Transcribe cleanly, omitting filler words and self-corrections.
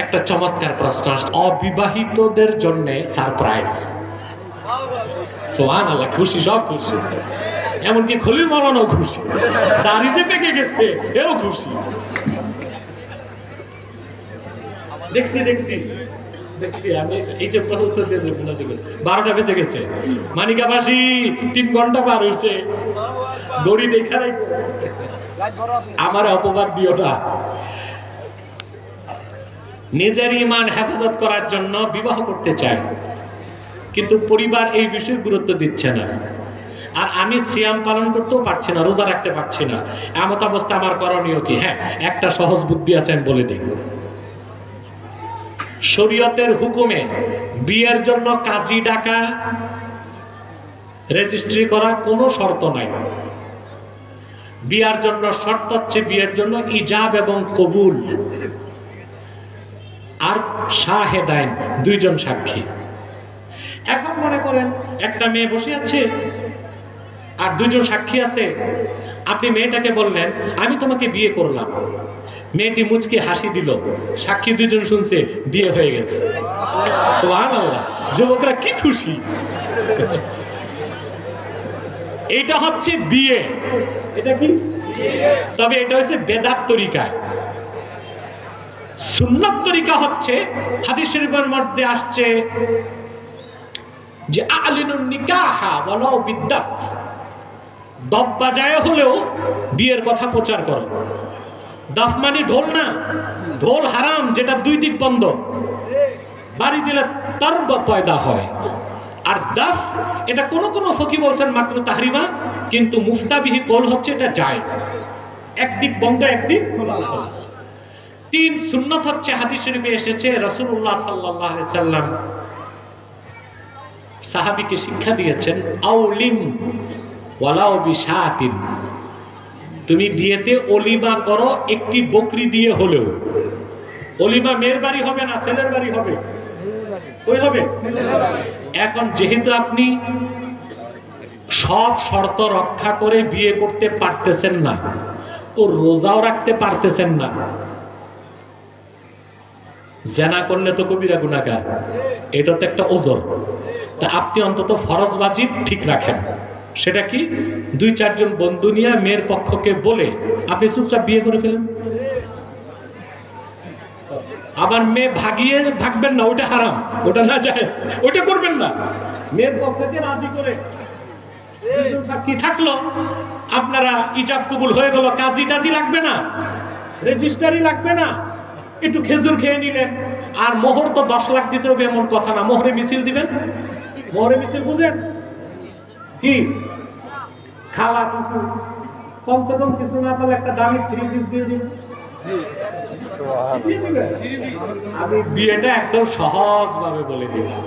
একটা চমৎকার প্রশ্ন আসছে, অবিবাহিতদের জন্য সারপ্রাইজ। সুবহানাল্লাহ, খুশি, সব খুশি, এমনকি খলিল মাওলানাও খুশি, দাড়ি যে পেকে গেছে এও খুশি। দেখছি দেখছি দেখছি আমি এই যে উত্তর দিয়ে দেবো না, 12টা বেজে গেছে, মানিকাবাসী 3 ঘন্টা পার হয়েছে, দড়ি দেখা নাই, আমার অপবাদ দিও না। নিজের ঈমান হেফাজত করার জন্য বিবাহ করতে চায়, কিন্তু পরিবার এই বিষয়ে গুরুত্ব দিচ্ছে না। আর আমি সিয়াম পালন করতেও পারছি না, রোজা রাখতে পারছি না, এমত অবস্থা আমার করণীয় কি? হ্যাঁ, একটা সহজ বুদ্ধি আছে, আমি বলে দিই। শরীয়তের হুকুমে বিয়ের জন্য কাজী ডাকা, রেজিস্ট্রি করা কোনো শর্ত নাই। বিয়ের জন্য শর্ত হচ্ছে বিয়ের জন্য ইজাব এবং কবুল, আর শাহেদাইন, 2 জন সাক্ষী। এখন মনে করেন একটা মেয়ে বসে আছে আর 2 জন সাক্ষী আছে। আপনি মেয়েটাকে বললেন আমি তোমাকে বিয়ে করলাম, মেয়েটি মুচকি হাসি দিল, সাক্ষী 2 জন শুনছে, বিয়ে হয়ে গেছে। সুবহানাল্লাহ, যুবকরা কি খুশি। এটা হচ্ছে বিয়ে। এটা কি? তবে এটা হচ্ছে বেদাত তরিকা। সুন্নাত তরিকা হচ্ছে হাদিস শরীফের মধ্যে আসছে যে আলিনুন নিকাহা ওয়ালাউ বিদ্দাত, দফ বাজায় হলেও বিয়ের কথা প্রচার করো। দফ মানে ঢোল না, ঢোল হারাম, যেটা 2 দিক বন্ধ, বাড়ি দিলে তরব পয়দা হয়। আর দফ এটা কোন কোন ফকি বলছেন মাকরু তাহরিমা, কিন্তু মুফতাবিহি কওল হচ্ছে এটা জায়েজ, একদিক বন্ধ একদিক খোলা। 3 সুন্নাত হচ্ছে হাদিস শরীফে এসেছে, রাসূলুল্লাহ সাল্লাল্লাহু আলাইহি সাল্লাম সাহাবীকে শিক্ষা দিয়েছেন, আউলিন ওয়ালাউ বিশাতিন, তুমি বিয়েতে অলিমা করো একটি বকরি দিয়ে হলেও। অলিমা মেয়ের বাড়ি হবে না, ছেলের বাড়ি হবে? ওই হবে। এখন যেহেতু আপনি সব শর্ত রক্ষা করে বিয়ে করতে পারতেছেন না, ও রোজাও রাখতে পারতেছেন না, জেনা করলে তো কবিরা গুনাহগার, এটা তো একটা ওজর। তা আপনি অন্তত ফরজ ওয়াজিব ঠিক রাখেন। সেটা কি? 2-4 জন বন্ধু নিয়ে মেয়ের পক্ষকে বলে আপনি চুপচাপ বিয়ে করে ফেলেন। আবার মেয়ে ভাগিয়ে ভাগবেন না, ওটা হারাম, ওটা না জায়েজ, ওটা করবেন না। মেয়ের পক্ষকে রাজি করে 2 জন সাক্ষী থাকলো, আপনারা ইজাব কবুল হয়ে গেল, কাজী টাজি লাগবে না, রেজিস্ট্রারি লাগবে না, একটু খেজুর খেয়ে নিলেন। আর মোহর তো 10 লাখ দিতে হবে এমন কথা না, মোহরে মিছিল দিবেন। মোহরে মিছিল বুঝেন কি? খাওয়া টুকু কমসে কম কিছু না পারলে একটা দামি 3 পিস দিয়ে দিন। আমি বিয়েটা একদম সহজ ভাবে বলে দিলাম।